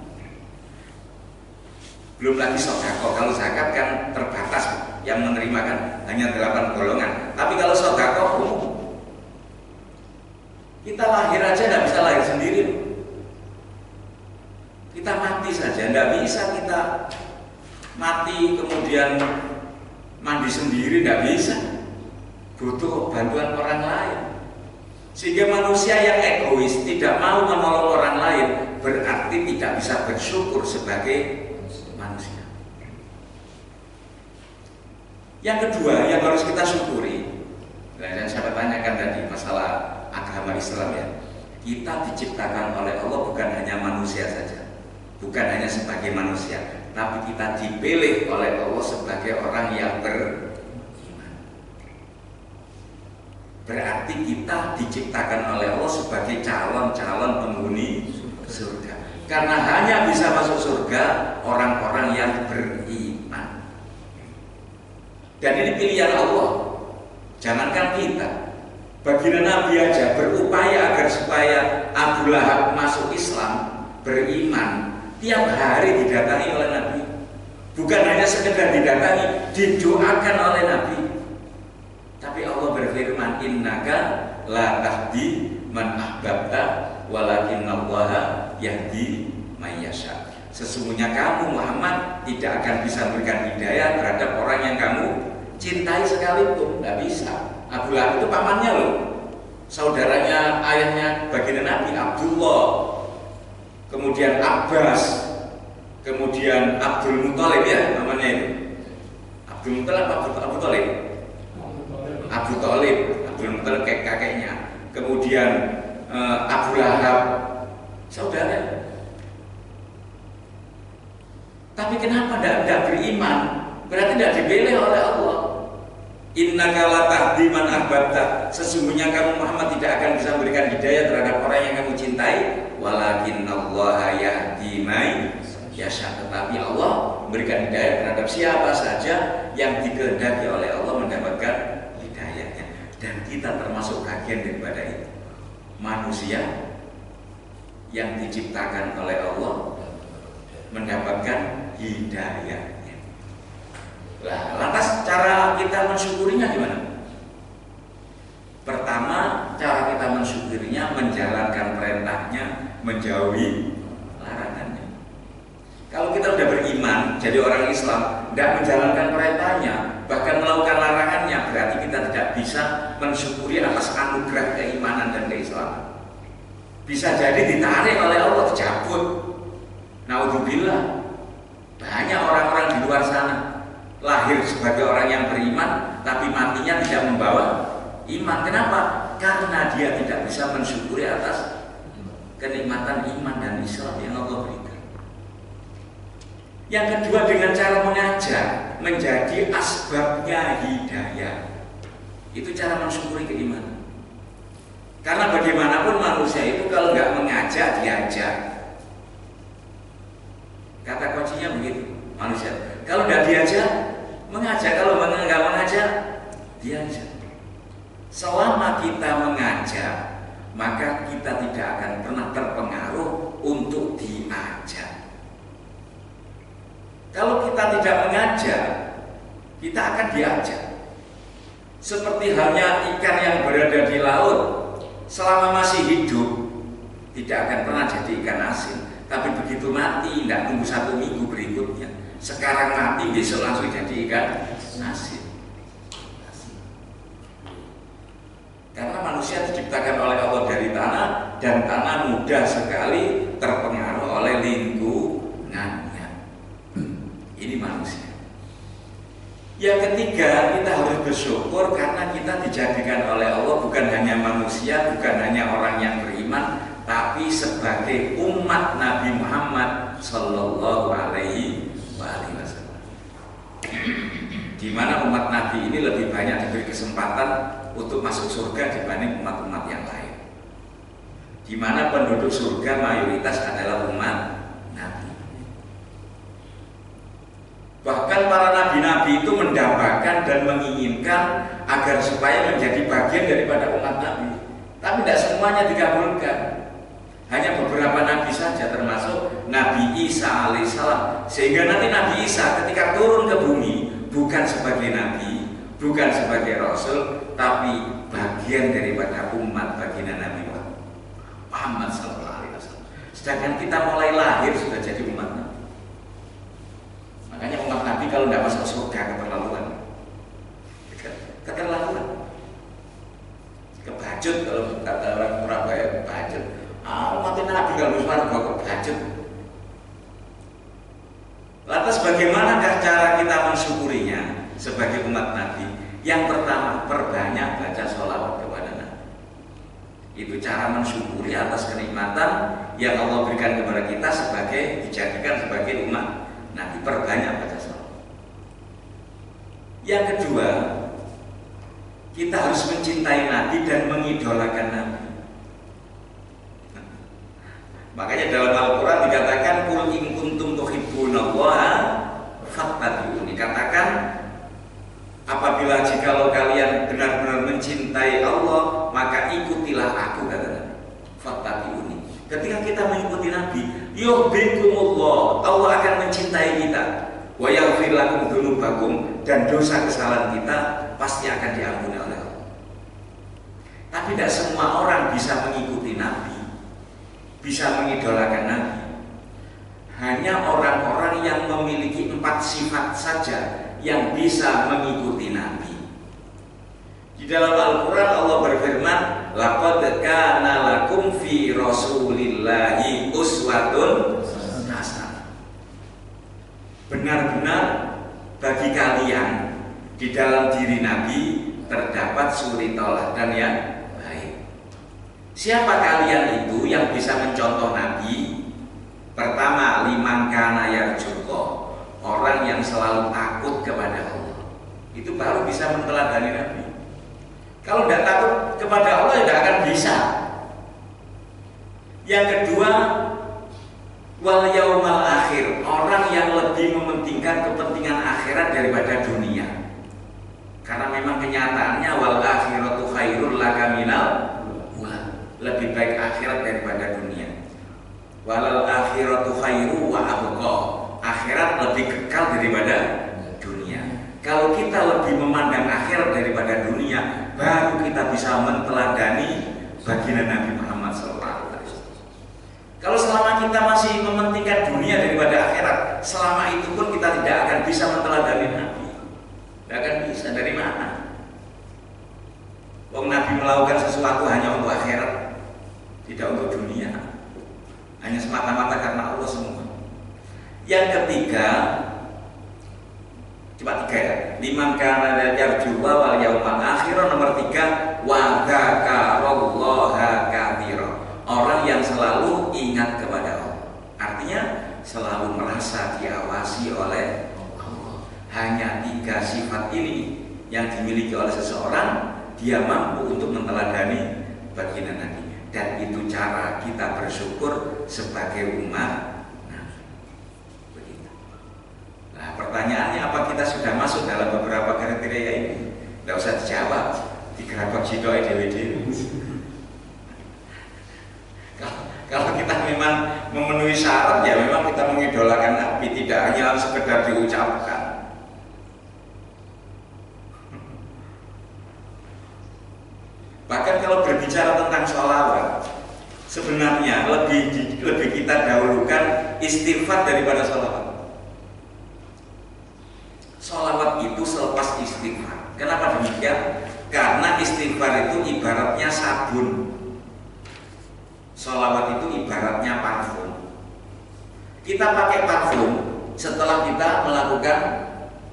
Belum lagi sodako. Kalau zakat kan terbatas, yang menerima kan hanya 8 golongan. Tapi kalau sodako kita lahir aja tidak bisa lahir sendiri. Kita mati saja, tidak bisa kita mati kemudian mandi sendiri, tidak bisa. Butuh bantuan orang lain. Sehingga manusia yang egois, tidak mau menolong orang lain, berarti tidak bisa bersyukur sebagai manusia. Yang kedua yang harus kita syukuri, yang saya tanyakan tadi masalah agama Islam ya, kita diciptakan oleh Allah bukan hanya manusia saja, bukan hanya sebagai manusia, tapi kita dipilih oleh Allah sebagai orang yang beriman. Berarti kita diciptakan oleh Allah sebagai calon-calon penghuni surga. Karena hanya bisa masuk surga orang-orang yang beriman. Dan ini pilihan Allah. Jangankan kita, baginda Nabi aja berupaya agar supaya Abu Lahab masuk Islam, beriman. Tiap hari didatangi oleh Nabi. Bukan hanya sekedar didatangi, didoakan oleh Nabi. Tapi Allah berfirman, innaka la tahdi man ahbabta walakinallaha yahdi may yasha. Sesungguhnya kamu Muhammad tidak akan bisa memberikan hidayah terhadap orang yang kamu cintai sekalipun. Tidak bisa. Abu Lahab itu pamannya loh, saudaranya ayahnya baginda Nabi, Abdullah, kemudian Abbas, kemudian Abdul Muthalib ya namanya itu. Abdul Muthalib apa Abu Thalib? Abu Thalib, Abdul Muthalib kakeknya. Kemudian Abu Lahab, saudara. Tapi kenapa tidak beriman? Berarti tidak dipilih oleh Allah. Innaka la tahdi man ahbabta. Sesungguhnya kamu Muhammad tidak akan bisa memberikan hidayah terhadap orang yang kamu cintai. Walakinnallaha yahdi may yasha. Tetapi Allah memberikan hidayah terhadap siapa saja yang dikehendaki oleh Allah mendapatkan hidayahnya. Dan kita termasuk bagian daripada itu. Manusia yang diciptakan oleh Allah mendapatkan hidayahnya. Nah, lantas cara kita mensyukurinya gimana? Pertama, cara kita mensyukurinya menjalankan perintahnya, menjauhi larangannya. Kalau kita sudah beriman, jadi orang Islam, tidak menjalankan perintahnya, bahkan melakukan larangannya, berarti kita tidak bisa mensyukuri atas anugerah keimanan dan keislaman. Bisa jadi ditarik oleh Allah, dicabut. Naudzubillah. Banyak orang-orang di luar sana lahir sebagai orang yang beriman, tapi matinya tidak membawa iman. Kenapa? Karena dia tidak bisa mensyukuri atas kenikmatan iman dan Islam yang Allah berikan. Yang kedua, dengan cara mengajar menjadi asbabnya hidayah. Itu cara mensyukuri keimanan. Karena bagaimanapun manusia itu kalau nggak mengajak, diajak. Kata kuncinya begitu, manusia. Kalau nggak diajak, mengajak. Kalau nggak mengajak, diajak. Selama kita mengajak, maka kita tidak akan pernah terpengaruh untuk diajak. Kalau kita tidak mengajak, kita akan diajak. Seperti halnya ikan yang berada di laut, selama masih hidup tidak akan pernah jadi ikan asin. Tapi begitu mati, tidak tunggu 1 minggu berikutnya. Sekarang mati, besok langsung jadi ikan asin. Karena manusia diciptakan oleh Allah dari tanah, dan tanah mudah sekali terpengaruh oleh lingkungannya. Ini manusia. Yang ketiga, kita harus bersyukur karena kita dijadikan oleh Allah bukan hanya manusia, bukan hanya orang yang beriman, tapi sebagai umat Nabi Muhammad Sallallahu Alaihi Wasallam. Di mana umat Nabi ini lebih banyak diberi kesempatan untuk masuk surga dibanding umat-umat yang lain. Di mana penduduk surga mayoritas adalah umat Nabi. Bahkan para nabi-nabi itu mendambakan dan menginginkan agar supaya menjadi bagian daripada umat Nabi. Tapi tidak semuanya dikabulkan. Hanya beberapa nabi saja, termasuk Nabi Isa alaihissalam. Sehingga nanti Nabi Isa ketika turun ke bumi bukan sebagai nabi, bukan sebagai rasul, tapi bagian daripada umat baginda Nabi Muhammad SAW. Sedangkan kita mulai lahir sudah jadi umat Nabi. Makanya umat Nabi kalau tidak masuk surga keterlaluan. Keterlaluan. Kebacut kalau kata orang Surabaya, kebacut. Umat Nabi kalau masuk surga kebacut. Lantas bagaimanakah cara kita mensyukurinya sebagai umat Nabi? Yang pertama, perbanyak baca sholawat kepada Nabi. Itu cara mensyukuri atas kenikmatan yang Allah berikan kepada kita sebagai dijadikan sebagai umat Nabi. Perbanyak baca sholawat. Yang kedua, kita harus mencintai Nabi dan mengidolakan Nabi. Makanya dalam Al-Quran dikatakan qul in kuntum tuhibbunallaha fattabi'uni. Dikatakan apabila jikalau kalian benar-benar mencintai Allah, maka ikutilah aku, kata Nabi. Fattabi'uni. Ketika kita mengikuti Nabi, yuhibbukumullah, Allah akan mencintai kita. Wa yaghfir lakum dzunubakum, dan dosa kesalahan kita pasti akan diampuni oleh Allah. Tapi tidak semua orang bisa mengikuti Nabi, bisa mengidolakan Nabi. Hanya orang-orang yang memiliki 4 sifat saja yang bisa mengikuti Nabi. Di dalam Al-Quran Allah berfirman, laqad kana lakum fi rasulillahi uswatun hasanah. Benar-benar bagi kalian di dalam diri Nabi terdapat suri tauladan yang baik. Siapa kalian itu yang bisa mencontoh Nabi? Pertama, liman kana yarjuqa, orang yang selalu takut kepada Allah. Itu baru bisa meneladani Nabi. Kalau tidak takut kepada Allah, tidak akan bisa. Yang kedua, wal yaumal akhir, orang yang lebih mementingkan kepentingan akhirat daripada dunia. Karena memang kenyataannya wal akhiratu khairul laka minal ula, lebih baik akhirat daripada dunia. Walal akhiratu khairu wa abqa, akhirat lebih kekal daripada dunia. Kalau kita lebih memandang akhirat daripada dunia, baru kita bisa menteladani baginda Nabi Muhammad SAW. Kalau selama kita masih mementingkan dunia daripada akhirat, selama itu pun kita tidak akan bisa menteladani Nabi. Tidak akan bisa. Dari mana? Wong Nabi melakukan sesuatu hanya untuk akhirat, tidak untuk dunia. Hanya semata-mata karena Allah semua. Yang ketiga, cuma 3 ya. Liman kana yarjuwa wal yaumal akhir. Nomor 3, wa dzakarallaha katsira, orang yang selalu ingat kepada Allah. Artinya selalu merasa diawasi oleh Allah. Hanya 3 sifat ini yang dimiliki oleh seseorang, dia mampu untuk meneladani baginda Nabi. Dan itu cara kita bersyukur sebagai umat Nabi. Begitu. Nah, pertanyaannya apa kita sudah masuk dalam beberapa kriteria ini? Tidak usah dijawab, digerabak sidoi dewe-dewe. Kalau kita memang memenuhi syarat, ya memang kita mengidolakan Nabi, tidak hanya sekedar diucapkan. Bahkan kalau berbicara tentang sholawat, sebenarnya lebih kita dahulukan istighfar daripada sholawat. Sholawat itu selepas istighfar. Kenapa demikian? Karena istighfar itu ibaratnya sabun, sholawat itu ibaratnya parfum. Kita pakai parfum setelah kita melakukan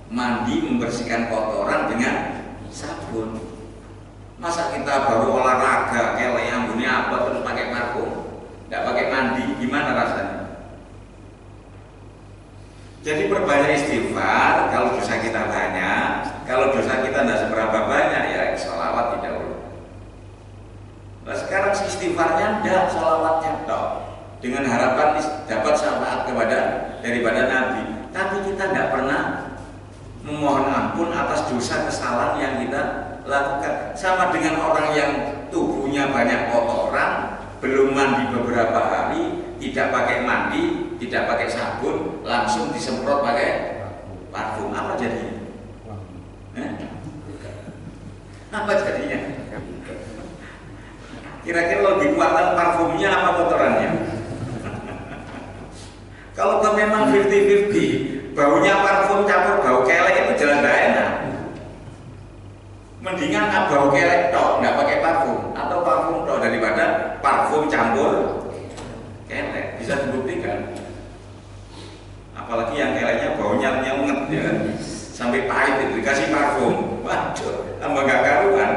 mandi, membersihkan kotoran dengan sabun. Masa kita baru olahraga, kelek ambunnya apa terus pakai parfum, tidak pakai mandi, gimana rasanya? Jadi perbanyak istighfar. Kalau dosa kita banyak, kalau dosa kita tidak seberapa banyak, ya sholawat tidak perlu. Nah sekarang istighfarnya tidak, sholawatnya toh, dengan harapan dapat syafaat daripada Nabi. Tapi kita tidak pernah memohon ampun atas dosa kesalahan yang kita lakukan. Sama dengan orang yang tubuhnya banyak kotoran, belum mandi beberapa hari, tidak pakai mandi, tidak pakai sabun, langsung disemprot pakai parfum. Apa jadinya? Apa jadinya? Kira-kira lebih kuatan parfumnya apa kotorannya? Kalau memang 50-50, baunya parfum campur bau kelek itu jelas tidak enak. Mendingan bau kelek tok, nggak pakai parfum, atau parfum tok daripada parfum campur kelek. Bisa dibuktikan. Apalagi yang keleknya baunya nyenget ya kan, sampai pahit itu dikasih parfum, waduh, tambah gak karuan.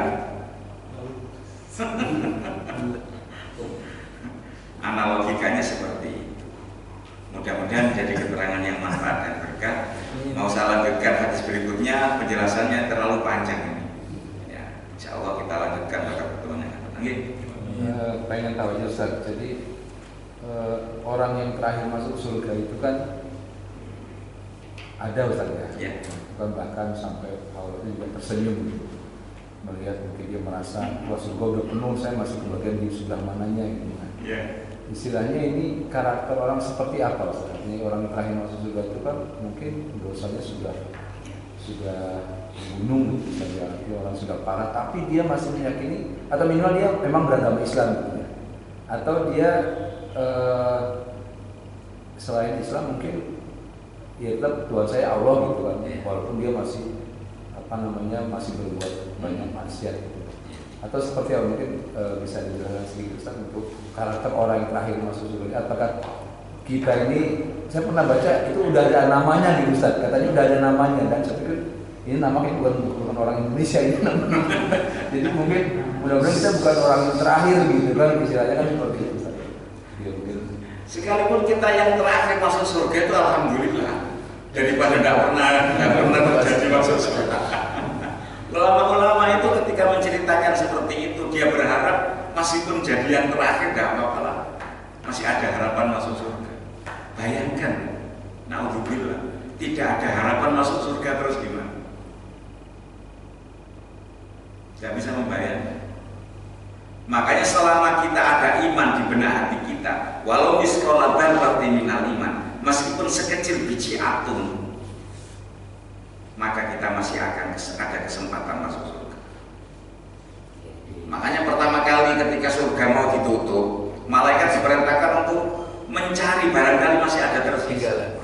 Analogikanya seperti itu. Mudah-mudahan jadi keterangan yang manfaat dan berkah. Mau saya lanjutkan hadis berikutnya, penjelasannya terlalu panjang ini. Insya Allah kita lanjutkan pada pertemuan yang akan datang. Pengen tahu aja Ustaz. Jadi orang yang terakhir masuk surga itu kan ada Ustaz ya. Ya. Bukan bahkan sampai Allah itu juga tersenyum gitu. Melihat mungkin dia merasa wah surga udah penuh, saya masih kebagian di sebelah mananya gitu kan. Ya. Istilahnya ini karakter orang seperti apa Ustaz? Ini orang yang terakhir masuk surga itu kan mungkin dosanya sudah gunung gitu saja, orang sudah parah, tapi dia masih meyakini atau minimal dia memang beragama Islam gitu ya. Atau dia selain Islam mungkin ya tetap Tuhan saya Allah gitu kan, walaupun dia masih masih berbuat banyak maksiat gitu. Atau seperti apa mungkin bisa dijelaskan sedikit Ustaz untuk karakter orang yang terakhir masuk surga. Apakah kita ini, saya pernah baca itu udah ada namanya nih Ustaz, katanya udah ada namanya, dan saya pikir ini namanya bukan orang Indonesia ini namanya. Jadi mungkin mudah-mudahan kita bukan orang yang terakhir gitu kan, istilahnya kan seperti itu Ustaz. Ya, mungkin. Sekalipun kita yang terakhir masuk surga itu alhamdulillah, daripada tidak pernah terjadi masuk surga. Ulama-ulama itu ketika menceritakan seperti itu, dia berharap meskipun jadi yang terakhir tidak apa-apa lah, masih ada harapan masuk surga. Bayangkan, naudzubillah, tidak ada harapan masuk surga terus gimana? Tidak bisa membayangkan. Makanya selama kita ada iman di benak hati kita, walau misqala dzarratin minal iman, meskipun sekecil biji atom, maka kita masih akan ada kesempatan masuk surga. Makanya pertama kali ketika surga mau ditutup, malaikat diperintahkan untuk mencari barangkali masih ada tersisa.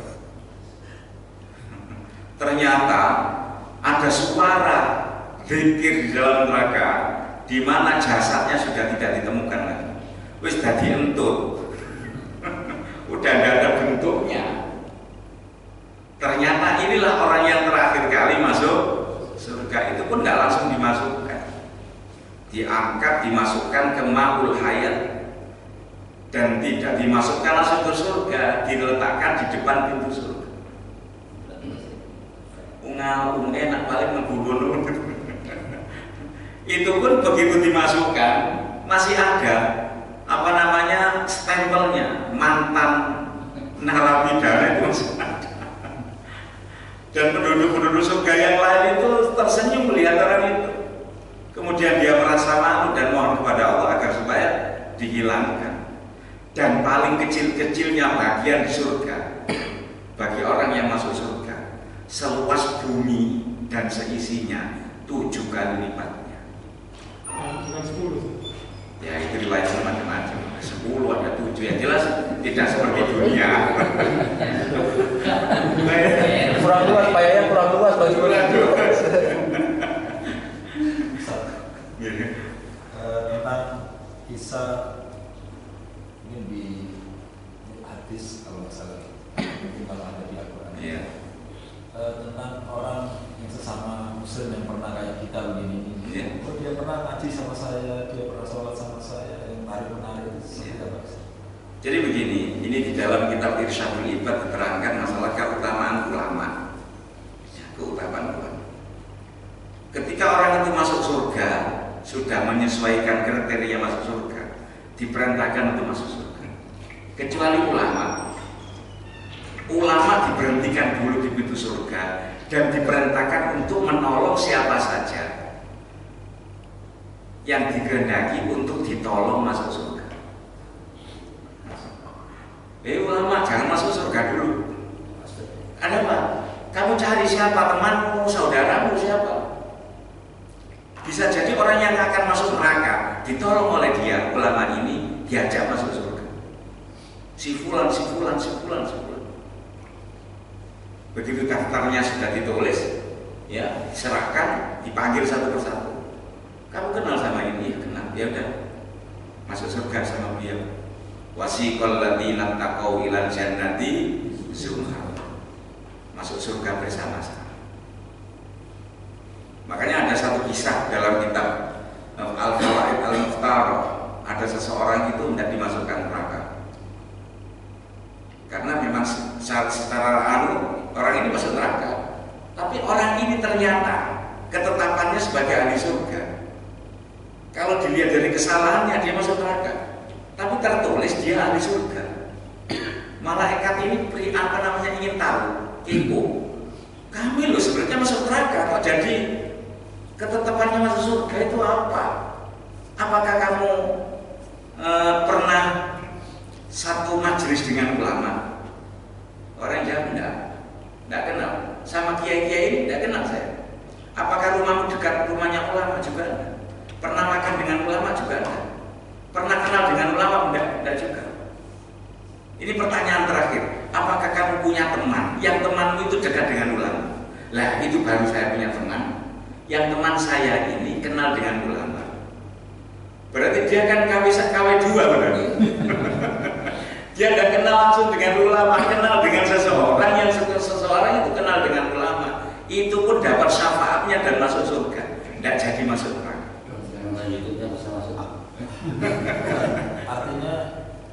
Ternyata ada suara zikir di dalam neraka, di mana jasadnya sudah tidak ditemukan lagi. Wis dadi entut, udah tidak ada bentuknya. Ternyata inilah orang yang terakhir kali masuk surga. Itu pun tidak langsung dimasukkan, diangkat, dimasukkan ke ma'ul hayat, dan tidak dimasukkan langsung ke surga, diletakkan di depan pintu surga. Enak paling membunuh. Itu pun begitu dimasukkan, masih ada apa namanya stempelnya mantan narapidana itu masih ada. Dan penduduk-penduduk surga yang lain itu tersenyum melihat orang itu. Kemudian dia merasa malu dan mohon kepada Allah agar supaya dihilangkan. Dan paling kecil-kecilnya bagian di surga bagi orang yang masuk surga seluas bumi dan seisinya 7 kali lipatnya. Bukan 10. Ya itu riwayat macam-macam. 10 ada 7 yang jelas tidak seperti dunia. Kurang luas, payahnya kurang luas bagi tentang kisah ini di hadis kalau nggak salah, mungkin kalau ada di Al-Quran. Tentang orang yang sesama muslim yang pernah kayak kita begini. Oh dia pernah ngaji sama saya, dia pernah sholat sama saya, yang tarik-menarik seperti apa? Jadi begini, ini di dalam kitab Irsyadul Ibad diterangkan masalah keutamaan ulama. Keutamaan ulama. Ketika orang itu masuk surga, sudah menyesuaikan kriteria masuk surga, diperintahkan untuk masuk surga. Kecuali ulama. Ulama diberhentikan dulu di pintu surga dan diperintahkan untuk menolong siapa saja yang dikehendaki untuk ditolong masuk surga. Ulama jangan masuk surga dulu. Ada apa? Kamu cari siapa? Temanmu, saudaramu, siapa? Bisa jadi orang yang akan masuk neraka ditolong oleh dia, ulama ini diajak masuk surga. Si fulan. Begitu daftarnya sudah ditulis, ya diserahkan, dipanggil satu persatu. Kamu kenal sama ini? Ya kenal. Ya udah, masuk surga sama dia. Wasiqal ladzina taqaw ilal jannati zumara. Masuk surga bersama-sama. Makanya ada satu kisah dalam kitab Al-Fawaid Al-Mukhtar, ada seseorang itu tidak dimasukkan neraka. Karena memang secara orang ini masuk neraka. Tapi orang ini ternyata ketetapannya sebagai ahli surga. Kalau dilihat dari kesalahannya dia masuk neraka, tapi tertulis dia ahli surga. Malaikat ini ingin tahu, kepo. Kami loh sebenarnya masuk neraka, kok jadi ketetapannya masuk surga itu apa? Apakah kamu pernah satu majelis dengan ulama? Orang jawab enggak kenal. Sama kiai-kiai ini enggak kenal saya. Apakah rumahmu dekat rumahnya ulama? Juga enggak. Pernah makan dengan ulama? Juga enggak. Pernah kenal dengan ulama? Enggak juga. Ini pertanyaan terakhir. Apakah kamu punya teman yang temanmu itu dekat dengan ulama? Lah itu baru saya punya teman. Yang teman saya ini kenal dengan ulama. Berarti dia kan KW 2 benar. Dia tidak kenal langsung dengan ulama, kenal dengan seseorang yang seseorang itu kenal dengan ulama. Itu pun dapat syafaatnya dan masuk surga. Tidak jadi masuk neraka. Artinya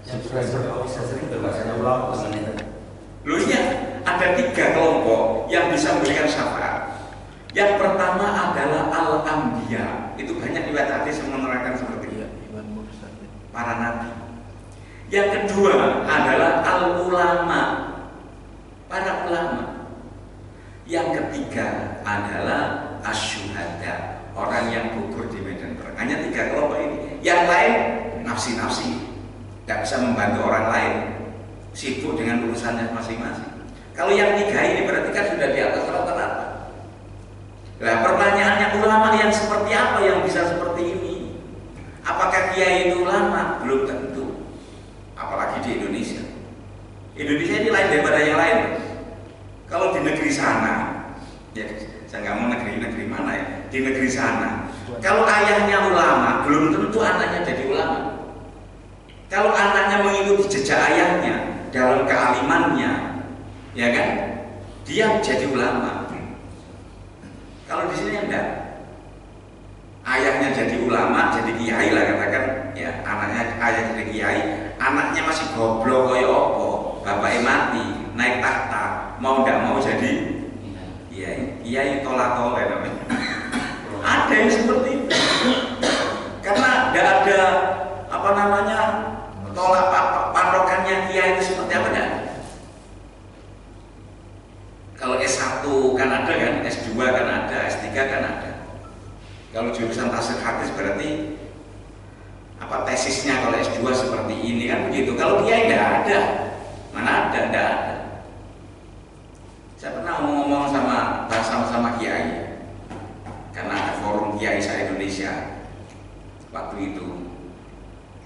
yang berbahasa ulama Lulusnya ada 3 kelompok yang bisa memberikan syafaat. Yang pertama adalah al-anbiya. Itu banyak riwayat hadis yang menerangkan seperti itu. Para nabi. Yang kedua adalah al-ulama, para ulama. Yang ketiga adalah asyuhada, orang yang gugur di medan perang. Hanya 3 kelompok ini. Yang lain nafsi-nafsi, tidak bisa membantu orang lain, sibuk dengan urusannya masing-masing. Kalau yang 3 ini berarti kan sudah di atas rata-rata. Nah, pertanyaannya, ulama yang seperti apa yang bisa seperti ini? Apakah kiai itu ulama? Belum tentu. Apalagi di Indonesia. Indonesia ini lain daripada yang lain. Kalau di negeri sana, ya saya nggak mau negeri mana ya. Di negeri sana, kalau ayahnya ulama, belum tentu anaknya jadi ulama. Kalau anaknya mengikuti jejak ayahnya dalam kealimannya, ya kan, dia jadi ulama. Kalau di sini enggak. Ayahnya jadi ulama, jadi kiai lah katakan, ya ayah jadi kiai, anaknya masih goblok koyo opo, bapaknya mati, naik tahta, mau enggak mau jadi kiai tolak-tolak namanya. Ada yang seperti itu. Karena enggak ada tolak patokannya kiai itu seperti apa enggak? Kalau S1 kan ada kan, S2 kan ada, S3 kan ada. Kalau jurusan tafsir hadis berarti tesisnya kalau S2 seperti ini kan begitu. Kalau kiai enggak ada. Mana ada, enggak ada. Saya pernah ngomong sama kiai. Karena ada forum kiai se-Indonesia. Waktu itu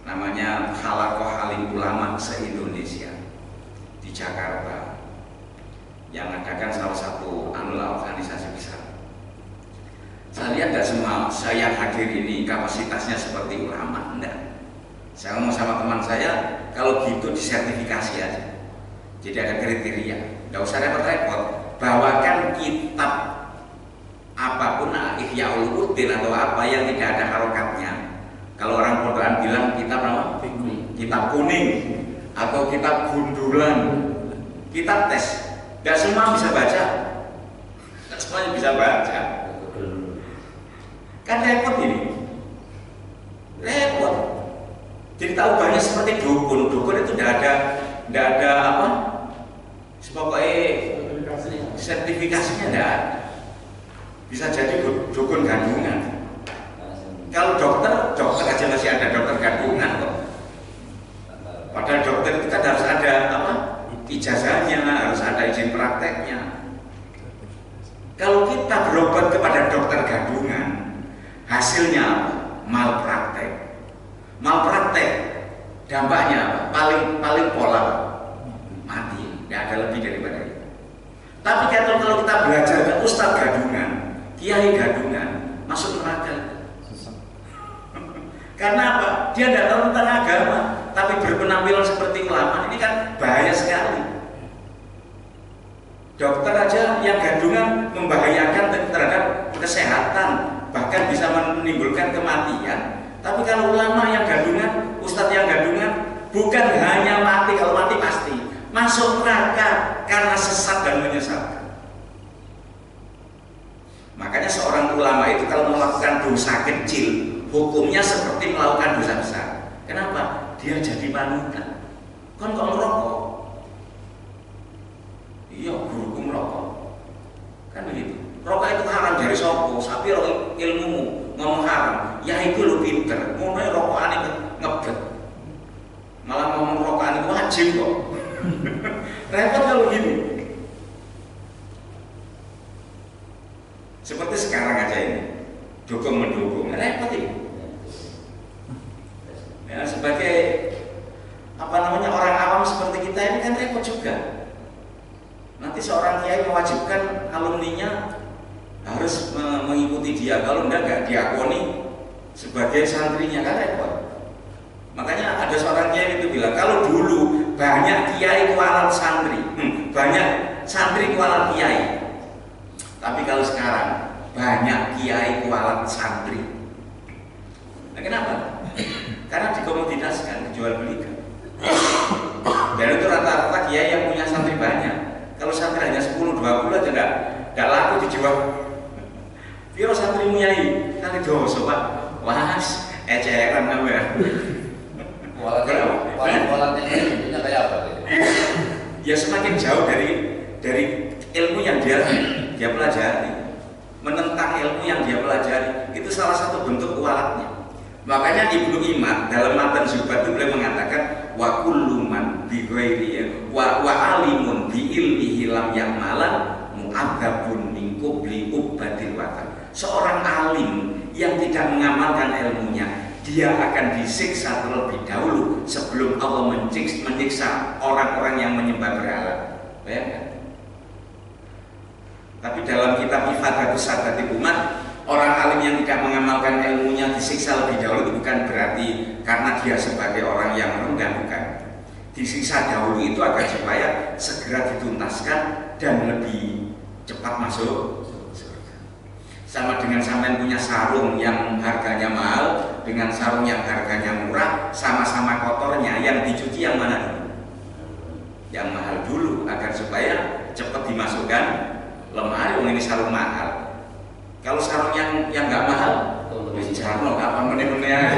namanya Halaqah Halim Ulama se-Indonesia di Jakarta, yang adakan salah satu organisasi besar. Saya lihat tidak semua saya hadir ini kapasitasnya seperti ulama, enggak. Saya ngomong sama teman saya, kalau gitu disertifikasi aja. Jadi ada kriteria, tidak usah repot-repot. Bawakan kitab apapun, Ihya Ulumuddin atau apa yang tidak ada harokatnya. Kalau orang Quran bilang kitab apa? Kitab kuning atau kitab gundulan, kitab tes. Tidak semua bisa baca, tidak semuanya bisa baca. Kan repot ini, repot. Jadi tahu banyak seperti dukun. Dukun itu tidak ada apa? Pokoknya sertifikasinya tidak ada. Bisa jadi dukun gandungan. Kalau dokter aja masih ada dokter gandungan kok. Padahal dokter itu kan harus ada apa? Ijazahnya, harus ada izin prakteknya. Kalau kita berobat kepada dokter gandungan, hasilnya apa? Malpraktek. Malpraktek dampaknya apa? Paling pola mati, tidak ada lebih daripada itu. Tapi kalau kita belajar ke ustadz gandungan, kiai gandungan, masuk neraka. Karena apa? Dia tidak tahu tentang agama, tapi berpenampilan seperti ulama. Ini kan bahaya sekali. Dokter aja yang gandungan membahayakan terhadap kesehatan, bahkan bisa menimbulkan kematian. Tapi kalau ulama yang gandungan, ustadz yang gandungan, bukan hanya mati, kalau mati pasti masuk neraka karena sesat dan menyesatkan. Makanya seorang ulama itu kalau melakukan dosa kecil, hukumnya seperti melakukan dosa besar. Kenapa? Dia jadi panutan. Kan kok merokok? Iya, guruku merokok. Kan begitu. Rokok itu haram dari sopo, tapi ilmumu ngomong haram. Ya itu lo pinter. Ngomongnya rokokan itu ngebet. Malah ngomong rokokan itu wajib kok. Repot kalau gini. Seperti sekarang aja ini, dukung mendukung, repot ini. Ya, sebagai orang awam seperti kita ini kan repot juga. Nanti seorang kiai mewajibkan alumninya harus mengikuti dia, kalau enggak diakoni sebagai santrinya, kan repot. Makanya ada seorang kiai itu bilang, kalau dulu banyak kiai kualat santri, banyak santri kualat kiai. Tapi kalau sekarang banyak kiai kualat santri. Nah, kenapa? Karena dikomoditaskan, dijual belikan. Dan itu rata-rata kiai yang punya santri banyak. Kalau santri hanya 10-20 aja enggak laku dijual. Piro santri nyai, kali dosa Pak. Was, eceran namanya. Walatnya intinya kayak apa? Ya semakin jauh dari ilmu yang dia pelajari, menentang ilmu yang dia pelajari, itu salah satu bentuk walatnya. Makanya Ibnu Imad dalam matan Zubat itu beliau mengatakan wa kullu man bi ghairi wa alimun bi ilmihi lam ya'malan mu'adzabun min qabli ubadil watan. Seorang alim yang tidak mengamalkan ilmunya, dia akan disiksa terlebih dahulu sebelum Allah menyiksa orang-orang yang menyembah berhala. Bayangkan. Tapi dalam kitab Ifadatus Sadati Umat, orang alim yang tidak mengamalkan ilmunya disiksa lebih dahulu itu bukan berarti karena dia sebagai orang yang rendah, bukan. Disiksa dahulu itu agar supaya segera dituntaskan dan lebih cepat masuk. Sama dengan sampean punya sarung yang harganya mahal dengan sarung yang harganya murah, sama-sama kotornya, yang dicuci yang mana dulu? Yang mahal dulu agar supaya cepat dimasukkan lemari. Ini sarung mahal. Kalau sarung yang nggak mahal, jarno kapan meneh-meneh.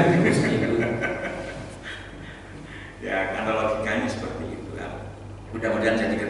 Ya, analogikannya seperti itu ya. Mudah-mudahan jadi